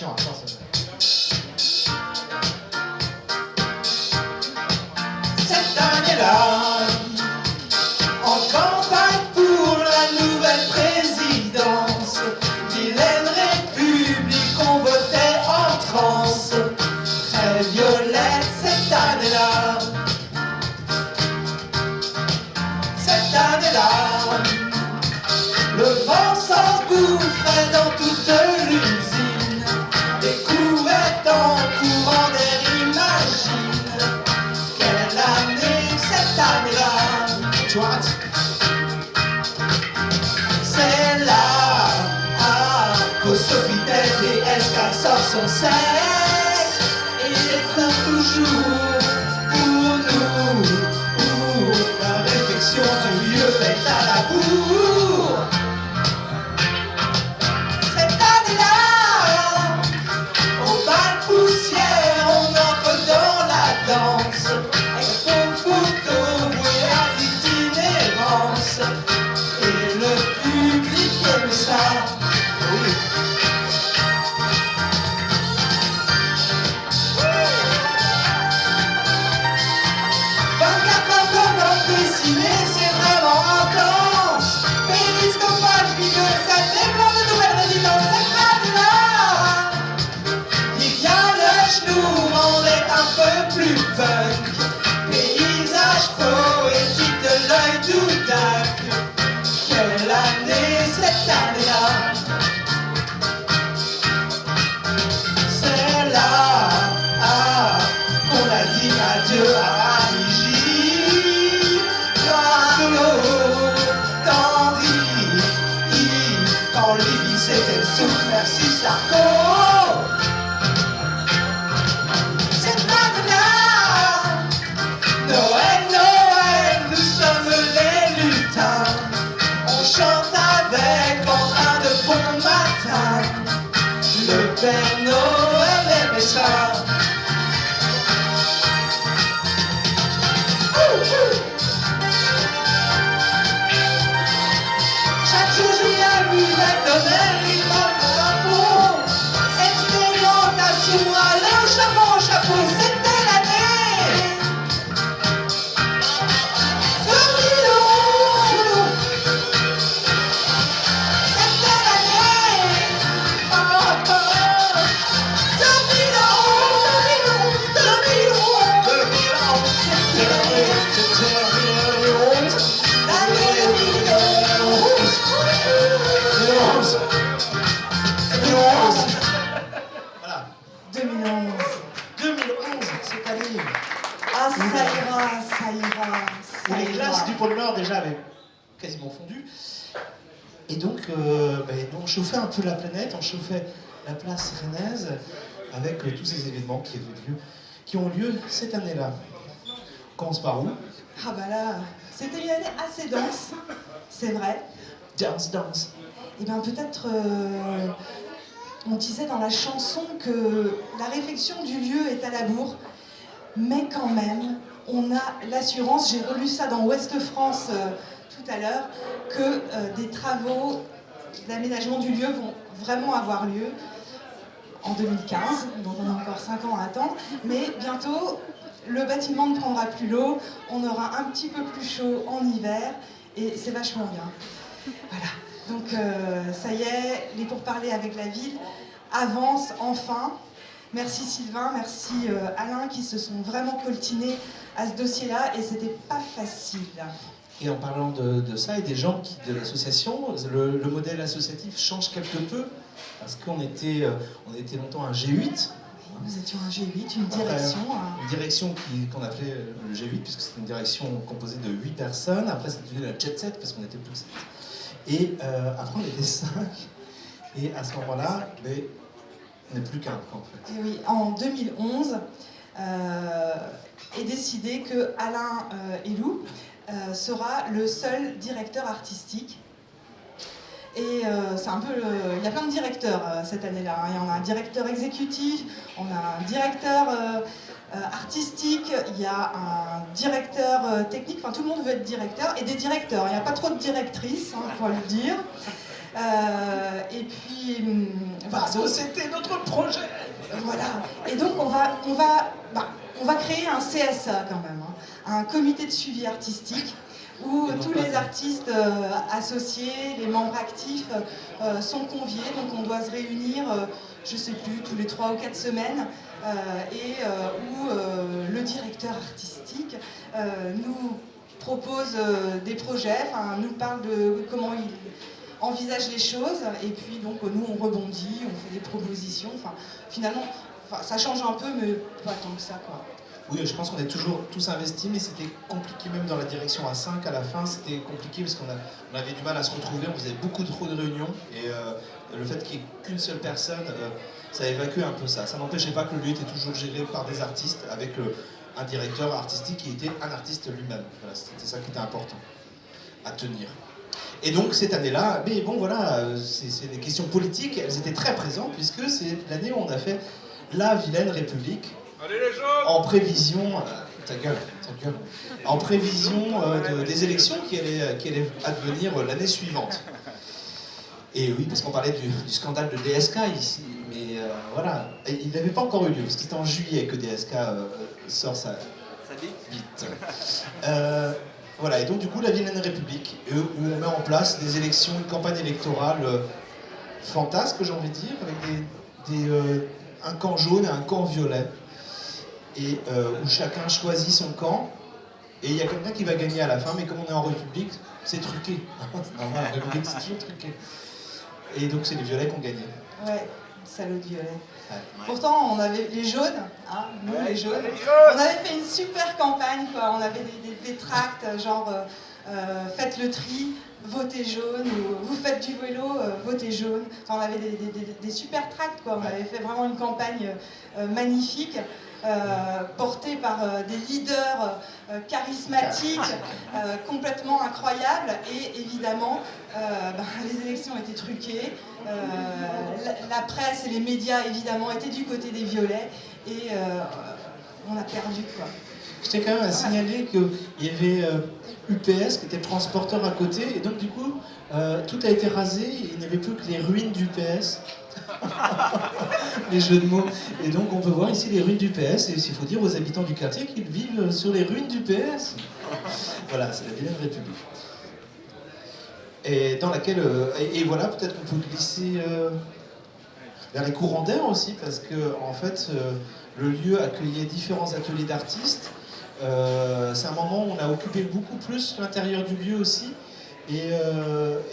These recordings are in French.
Attention, attention. Cette année-là, en campagne pour la nouvelle présidence, vilaine république, on votait en transe. Très violette cette année-là. Cette année-là, le vent s'engouffrait dans toute l'usine, découvrait en courant d'air, imagine. Quelle année cette année-là? Tu arrêtes. C'est là qu'au Sofitel DSK sort son sexe et c'est toujours pour nous la réflexion du lieu faite à la bourre. Cette année-là, au bal poussière, on entre dans la danse. Expo photo, voyage itinérance. Et le public aime ça. Oui. Dessiné, c'est vraiment intense. Périscopage, vidéo, ça dépend de nouvelles résidences. Cette année-là, il vient le genou, on est un peu plus punk. Paysage poétique de l'œil d'Oudac. Quelle année cette année-là? C'est là qu'on a dit adieu à Angie. Quand Lévi s'était sous, merci Sarko. Cette année-là, Noël, Noël, nous sommes les lutins. On chante avec en train de bon matin. Le Père Noël aimait ça. Chaque jour je viens vous donner une bonne info. Expérimentation, allez au chapeau, c'était l'année 2011. C'était l'année 2011, cette année. Ah, ça ira, ça ira, ça Et les ira. glaces du pôle Nord déjà avaient quasiment fondu. Et donc, on chauffait un peu la planète, on chauffait la place rennaise avec tous ces événements qui ont lieu cette année-là. On commence par où? Ah bah là, c'était une année assez dense, c'est vrai. Danse. Et bien peut-être, on disait dans la chanson que la réflexion du lieu est à la bourre, mais quand même, on a l'assurance, j'ai relu ça dans Ouest France tout à l'heure, que des travaux d'aménagement du lieu vont vraiment avoir lieu en 2015, donc on a encore 5 ans à attendre, mais bientôt, le bâtiment ne prendra plus l'eau, on aura un petit peu plus chaud en hiver, et c'est vachement bien. Voilà. Donc ça y est, les pourparlers avec la ville avancent enfin. Merci Sylvain, merci Alain qui se sont vraiment coltinés à ce dossier-là et c'était pas facile. Et en parlant de ça et des gens de l'association, le modèle associatif change quelque peu parce qu'on était longtemps un G8. Nous étions un G8, une Après, direction. Une direction qu'on appelait le G8 puisque c'était une direction composée de 8 personnes. Après c'était devenu la Jet Set parce qu'on était plus 7. Et après on était 5. Et à ce moment-là, on n'est plus qu'un en fait. Et oui, en 2011, est décidé que Alain Elou sera le seul directeur artistique. Et c'est un peu il y a plein de directeurs cette année-là. Hein. Il y en a un directeur exécutif, on a un directeur artistique, il y a un directeur technique, enfin tout le monde veut être directeur, et des directeurs. Il n'y a pas trop de directrices, il faut le dire. Et puis, Parce que c'était notre projet. voilà. Et donc on va créer un CSA quand même, hein, un comité de suivi artistique où tous les artistes associés, les membres actifs sont conviés. Donc on doit se réunir, je sais plus, tous les 3 ou 4 semaines, où le directeur artistique nous propose des projets, nous parle de comment il envisage les choses, et puis donc nous on rebondit, on fait des propositions, finalement ça change un peu mais pas tant que ça quoi. Oui, je pense qu'on est toujours tous investis, mais c'était compliqué même dans la direction à 5 à la fin, c'était compliqué parce on avait du mal à se retrouver, on faisait beaucoup trop de réunions, et le fait qu'il n'y ait qu'une seule personne, ça évacuait un peu ça. Ça n'empêchait pas que le lieu était toujours géré par des artistes, avec un directeur artistique qui était un artiste lui-même. Voilà, c'était ça qui était important à tenir. Et donc cette année-là, mais bon voilà, c'est des questions politiques, elles étaient très présentes, puisque c'est l'année où on a fait la Vilaine République. Allez les jeunes! En prévision, ta gueule, en prévision des élections qui allaient advenir l'année suivante. Et oui, parce qu'on parlait du scandale de DSK ici, mais voilà, et il n'avait pas encore eu lieu, parce que c'était en juillet que DSK sort sa bite. Voilà, et donc du coup la Vilaine République, où on met en place des élections, une campagne électorale fantasque, j'ai envie de dire, avec un camp jaune et un camp violet. Et où chacun choisit son camp, et il y a quelqu'un qui va gagner à la fin, mais comme on est en République, c'est truqué. C'est normal, la République c'est toujours truqué. Et donc c'est les violets qui ont gagné. Ouais, salaud de violet. Ouais. Pourtant on avait les jaunes, hein, nous les jaunes, on avait fait une super campagne quoi, on avait des tracts genre faites le tri, votez jaune, ou vous faites du vélo, votez jaune. Enfin, on avait des super tracts quoi, on avait fait vraiment une campagne magnifique. Porté par des leaders charismatiques, complètement incroyables, et évidemment les élections étaient truquées, la presse et les médias évidemment étaient du côté des violets, et on a perdu quoi. Je tiens quand même à signaler qu'il y avait UPS qui était le transporteur à côté, et donc du coup tout a été rasé, il n'y avait plus que les ruines d'UPS. Les jeux de mots. Et donc on peut voir ici les ruines du PS, et il faut dire aux habitants du quartier qu'ils vivent sur les ruines du PS. Voilà, c'est la Vilaine République. Et dans laquelle... et voilà, peut-être qu'on peut glisser vers les courants d'air aussi, parce que en fait, le lieu accueillait différents ateliers d'artistes. C'est un moment où on a occupé beaucoup plus l'intérieur du lieu aussi. Et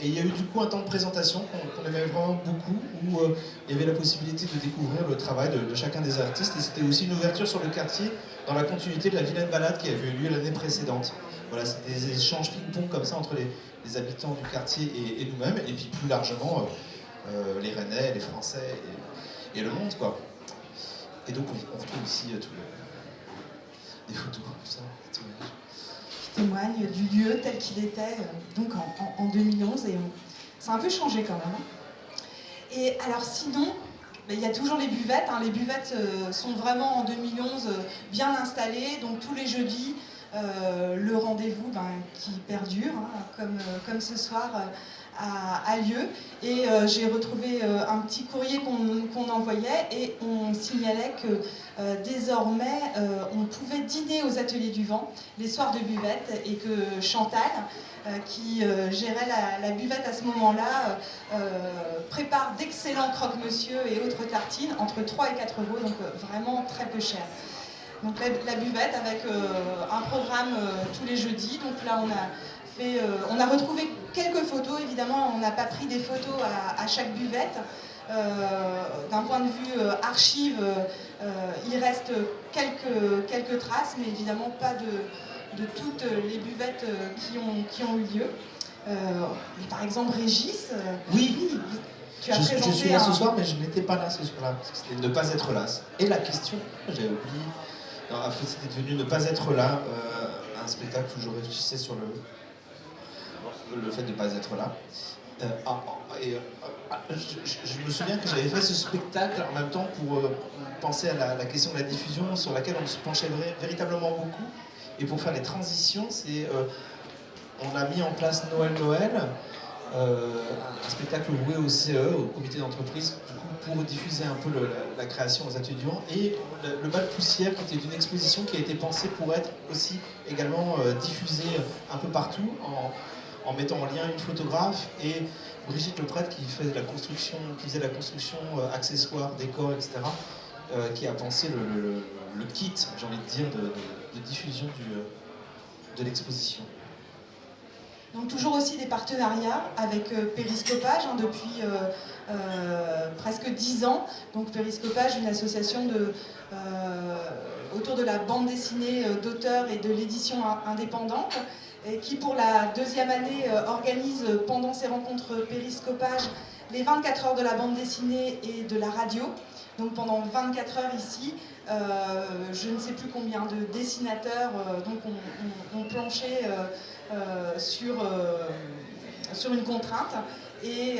il y a eu du coup un temps de présentation qu'on aimait vraiment beaucoup, où il y avait la possibilité de découvrir le travail de chacun des artistes, et c'était aussi une ouverture sur le quartier dans la continuité de la Vilaine Balade qui avait eu lieu l'année précédente. Voilà, c'était des échanges ping-pong comme ça entre les habitants du quartier et nous-mêmes, et puis plus largement les Rennais, les Français et le monde quoi. Et donc on retrouve ici des photos comme ça, des images. Témoigne du lieu tel qu'il était donc en 2011, et ça a un peu changé quand même. Et alors sinon, il y a toujours les buvettes. Hein. Les buvettes sont vraiment en 2011 bien installées, donc tous les jeudis, le rendez-vous qui perdure, hein, comme ce soir a lieu. Et j'ai retrouvé un petit courrier qu'on envoyait, et on signalait que désormais on pouvait dîner aux Ateliers du Vent les soirs de buvette, et que Chantal, qui gérait la buvette à ce moment-là, prépare d'excellents croque-monsieur et autres tartines entre 3 et 4 euros, donc vraiment très peu cher. Donc la buvette avec un programme tous les jeudis. Donc là on a retrouvé quelques photos, évidemment on n'a pas pris des photos à chaque buvette. D'un point de vue archive, il reste quelques traces, mais évidemment pas de toutes les buvettes qui ont eu lieu. Par exemple Régis, oui. tu as je présenté suis là ce soir, mais je n'étais pas là ce soir-là, parce que c'était ne pas être là. Et la question, j'avais oublié, c'était devenu ne pas être là, un spectacle où je réfléchissais sur le fait de ne pas être là. Je me souviens que j'avais fait ce spectacle en même temps pour penser à la question de la diffusion, sur laquelle on se penchait véritablement beaucoup. Et pour faire les transitions, on a mis en place Noël, un spectacle voué au CE, au comité d'entreprise, pour diffuser un peu la création aux étudiants. Et le bal poussière, qui était une exposition qui a été pensée pour être aussi également diffusée un peu partout, en mettant en lien une photographe et Brigitte Leprêtre qui faisait la construction accessoires, décors, etc., qui a pensé le kit, j'ai envie de dire, de diffusion de l'exposition. Donc toujours aussi des partenariats avec Périscopage depuis presque 10 ans. Donc Périscopage, une association autour de la bande dessinée d'auteurs et de l'édition indépendante, et qui pour la 2e année organise pendant ses rencontres Périscopage les 24 heures de la bande dessinée et de la radio. Donc pendant 24 heures ici, je ne sais plus combien de dessinateurs ont planché sur une contrainte. Et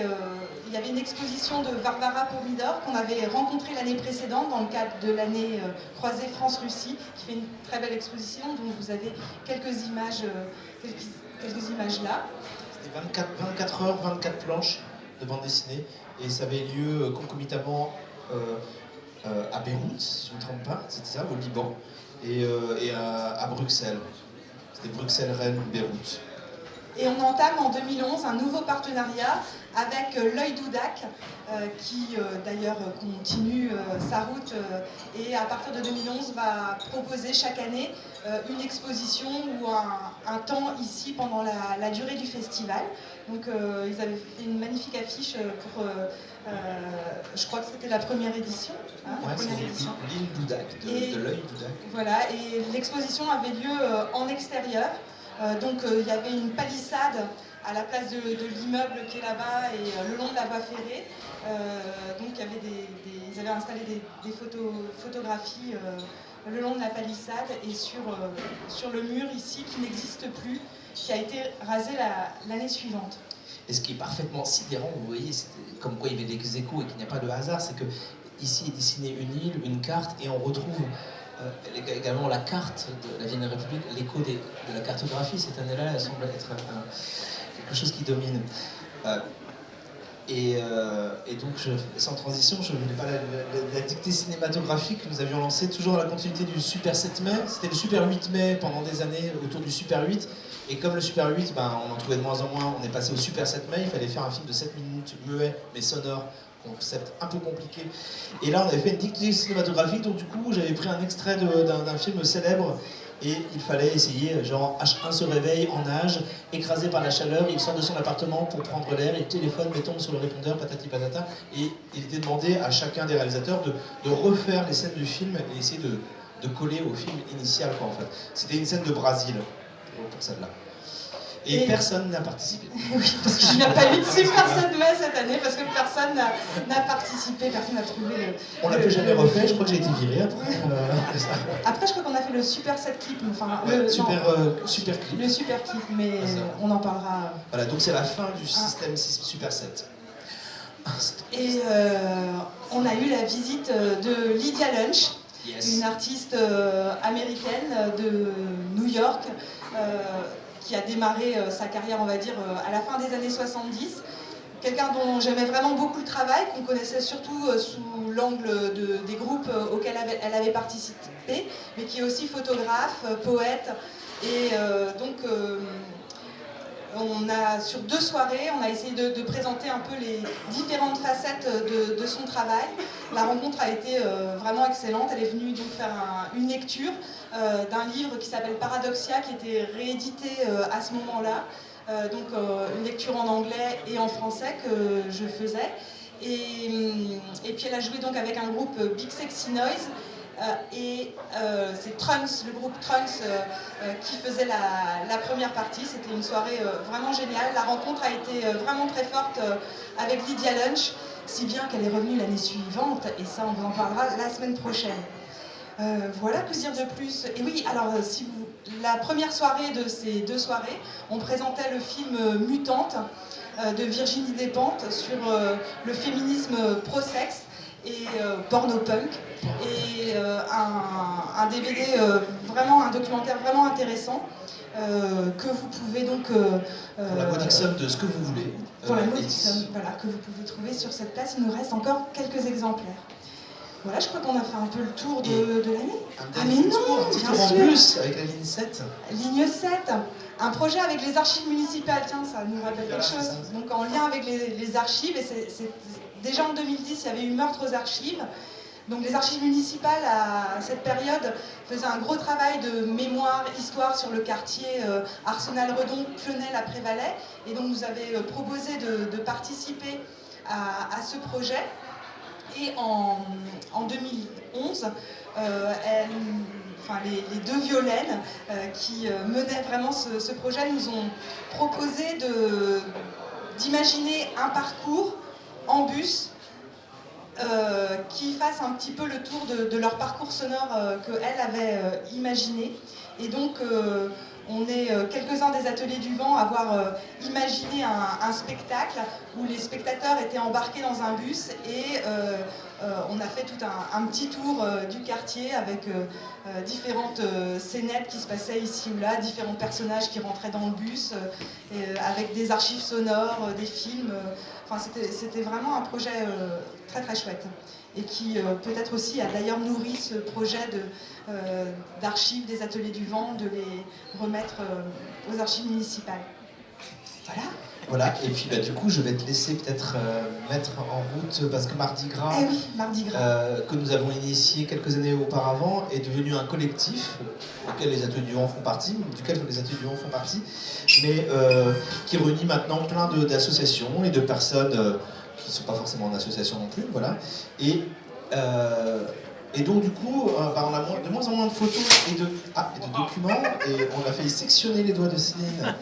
il y avait une exposition de Varvara Pomidor qu'on avait rencontrée l'année précédente dans le cadre de l'année Croisée France-Russie, qui fait une très belle exposition dont vous avez quelques images là. C'était 24 heures, 24 planches de bande dessinée, et ça avait lieu concomitamment à Beyrouth, si je ne me trompe pas, c'était ça, au Liban, et à Bruxelles. C'était Bruxelles, Rennes, Beyrouth. Et on entame en 2011 un nouveau partenariat avec l'Œil d'Oudac, qui d'ailleurs continue sa route et à partir de 2011 va proposer chaque année une exposition ou un temps ici pendant la durée du festival. Donc ils avaient fait une magnifique affiche pour, je crois que c'était la première édition. Hein, ouais, c'est l'île d'Oudac, de l'Œil d'Oudac. Voilà, et l'exposition avait lieu en extérieur. Donc il y avait une palissade à la place de l'immeuble qui est là-bas et le long de la voie ferrée. Donc il y avait ils avaient installé des photographies le long de la palissade et sur le mur ici qui n'existe plus, qui a été rasé l'année suivante. Et ce qui est parfaitement sidérant, vous voyez, comme quoi il y avait des échos et qu'il n'y a pas de hasard, c'est que ici est dessinée une île, une carte, et on retrouve également la carte de la Vienne République, l'écho de la cartographie. Cette année-là, elle semble être quelque chose qui domine. Et donc, sans transition, je ne voulais pas la dictée cinématographique que nous avions lancée, toujours dans la continuité du Super 7 mai. C'était le Super 8 mai pendant des années, autour du Super 8. Et comme le Super 8, on en trouvait de moins en moins, on est passé au Super 7 mai. Il fallait faire un film de 7 minutes, muet, mais sonore. Concept un peu compliqué. Et là, on avait fait une dictée cinématographique, donc du coup, j'avais pris un extrait d'un film célèbre, et il fallait essayer, genre, H1 se réveille en nage, écrasé par la chaleur, il sort de son appartement pour prendre l'air, il téléphone, mais tombe sur le répondeur, patati patata, et il était demandé à chacun des réalisateurs de refaire les scènes du film et essayer de coller au film initial, quoi, en fait. C'était une scène de Brésil, pour celle-là. Et personne n'a participé. Oui, parce qu'il n'y a pas eu de Super 7 mai cette année, parce que personne n'a participé, personne n'a trouvé On l'a plus jamais refait, je crois que j'ai été viré après. Après, je crois qu'on a fait le Super 7 clip, enfin, super clip. Le super clip, mais on en parlera. Voilà, donc c'est la fin du système Super 7. Et on a eu la visite de Lydia Lunch, une artiste américaine de New York, qui a démarré sa carrière, on va dire, à la fin des années 70. Quelqu'un dont j'aimais vraiment beaucoup le travail, qu'on connaissait surtout sous l'angle des groupes auxquels elle avait participé, mais qui est aussi photographe, poète. Et donc, sur 2 soirées, on a essayé de présenter un peu les différentes facettes de son travail. La rencontre a été vraiment excellente. Elle est venue donc faire une lecture d'un livre qui s'appelle Paradoxia, qui était réédité à ce moment-là. Donc une lecture en anglais et en français que je faisais. Et puis elle a joué donc avec un groupe Big Sexy Noise. C'est Trunks, le groupe Trunks, qui faisait la première partie. C'était une soirée vraiment géniale. La rencontre a été vraiment très forte avec Lydia Lunch, si bien qu'elle est revenue l'année suivante, et ça on vous en parlera la semaine prochaine. Voilà, que dire de plus? Et oui, alors la première soirée de ces 2 soirées, on présentait le film Mutante de Virginie Despentes sur le féminisme pro-sexe. et porno-punk, et un DVD, vraiment un documentaire vraiment intéressant, que vous pouvez donc... pour la modique somme de ce que vous voulez. Pour la modique somme, voilà, que vous pouvez trouver sur cette place. Il nous reste encore quelques exemplaires. Voilà, je crois qu'on a fait un peu le tour de l'année. Ah mais non, un petit bien tour en sûr. plus avec la ligne 7. Ligne 7, un projet avec les archives municipales, tiens, ça nous rappelle quelque chose. Donc en lien avec les archives, et c'est déjà en 2010, il y avait eu Meurtre aux archives. Donc les archives municipales, à cette période, faisaient un gros travail de mémoire, histoire sur le quartier Arsenal-Redon, Clenel après Valais. Et donc nous avait proposé de participer à ce projet. Et en 2011, les deux Violaines qui menaient vraiment ce projet nous ont proposé d'imaginer un parcours en bus qui fasse un petit peu le tour de leur parcours sonore qu'elles avaient imaginé. Et donc on est quelques-uns des Ateliers du Vent à avoir imaginé un spectacle où les spectateurs étaient embarqués dans un bus et on a fait tout un petit tour du quartier avec différentes scénettes qui se passaient ici ou là, différents personnages qui rentraient dans le bus, avec des archives sonores, des films. Enfin, c'était vraiment un projet très très chouette et qui peut-être aussi a d'ailleurs nourri ce projet d'archives des Ateliers du Vent, de les remettre aux archives municipales. Voilà. Voilà, et puis du coup, je vais te laisser peut-être mettre en route, parce que Mardi Gras, Eh oui, Mardi Gras. que nous avons initié quelques années auparavant, est devenu un collectif duquel les Ateliers du Vent font partie, mais qui réunit maintenant plein d'associations et de personnes qui ne sont pas forcément en association non plus, voilà. Et donc du coup, on a de moins en moins de photos et de documents, et on a failli sectionner les doigts de Céline.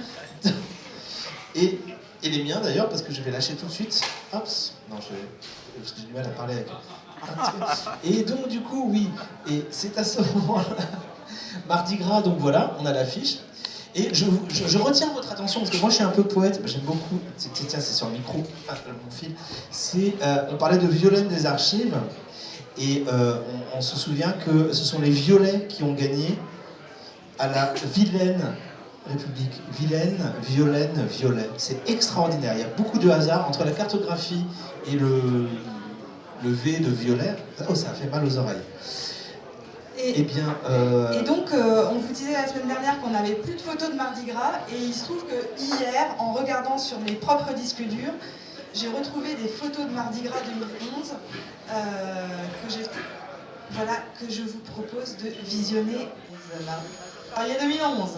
Et les miens d'ailleurs, parce que je vais lâcher tout de suite. Hops, non, parce que j'ai du mal à parler avec. Et donc du coup, oui, et c'est à ce moment-là, Mardi Gras, donc voilà, on a l'affiche. Et je retiens votre attention, parce que moi je suis un peu poète, j'aime beaucoup, tiens, c'est sur le micro, mon fil. On parlait de Violaine des archives, et on se souvient que ce sont les Violets qui ont gagné à la Vilaine République. Vilaine, Violaine, Violet. C'est extraordinaire. Il y a beaucoup de hasard entre la cartographie et le V de violet. Oh, ça a fait mal aux oreilles. Et donc, on vous disait la semaine dernière qu'on n'avait plus de photos de Mardi Gras, et il se trouve que hier, en regardant sur mes propres disques durs, j'ai retrouvé des photos de Mardi Gras 2011 que je vous propose de visionner. Il y a 2011.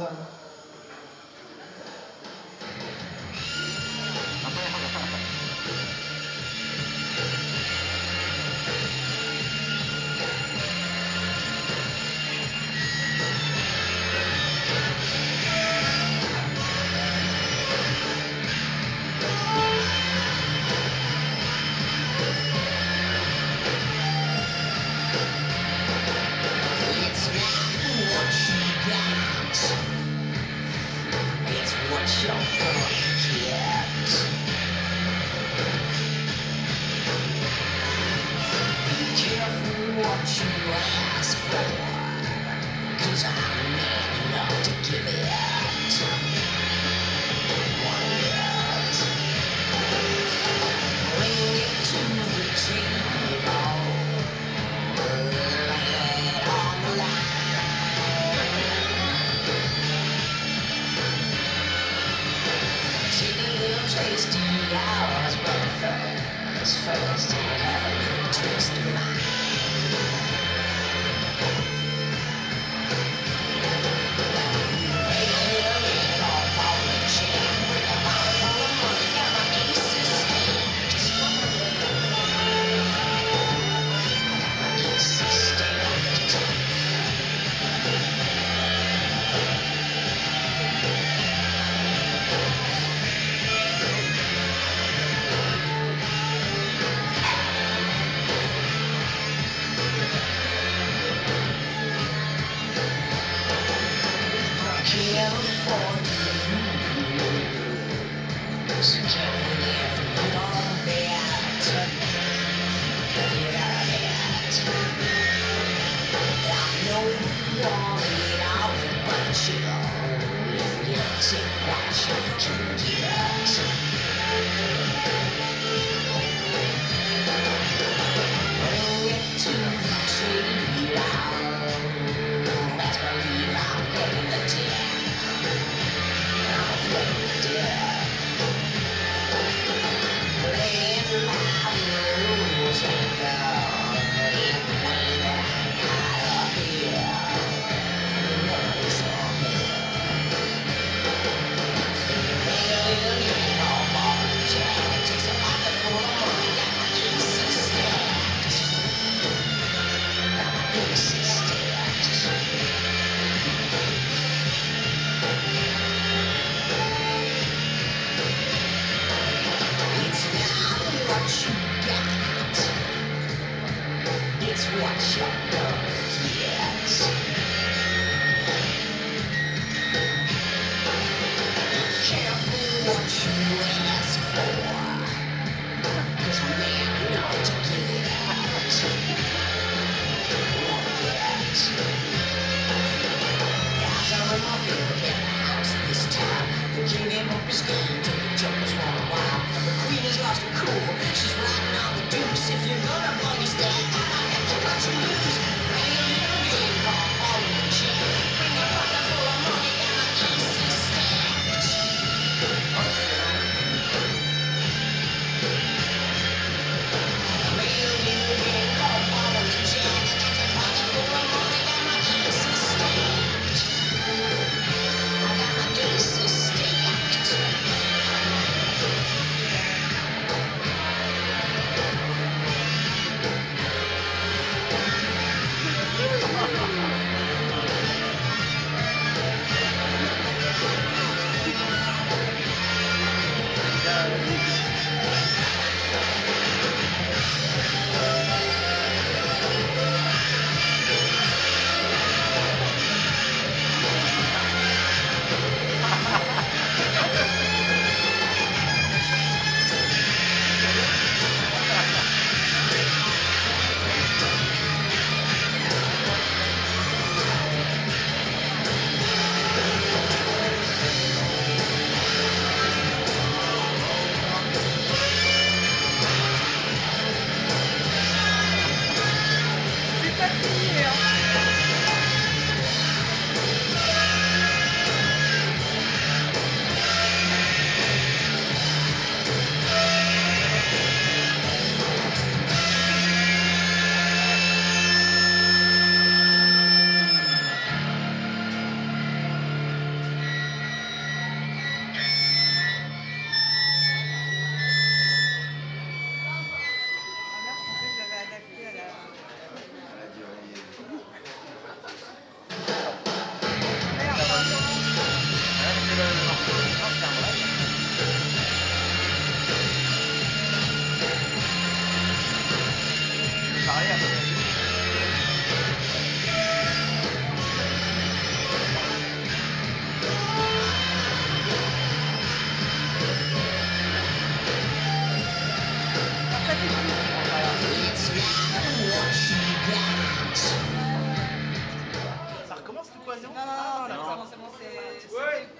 Ça recommence tout quoi, non? Non, c'est bon, c'était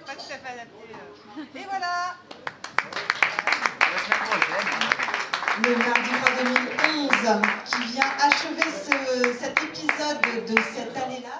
pas tout à fait adapté. Et voilà. Le Mardi Gras 2011 qui vient achever cet épisode de cette année-là.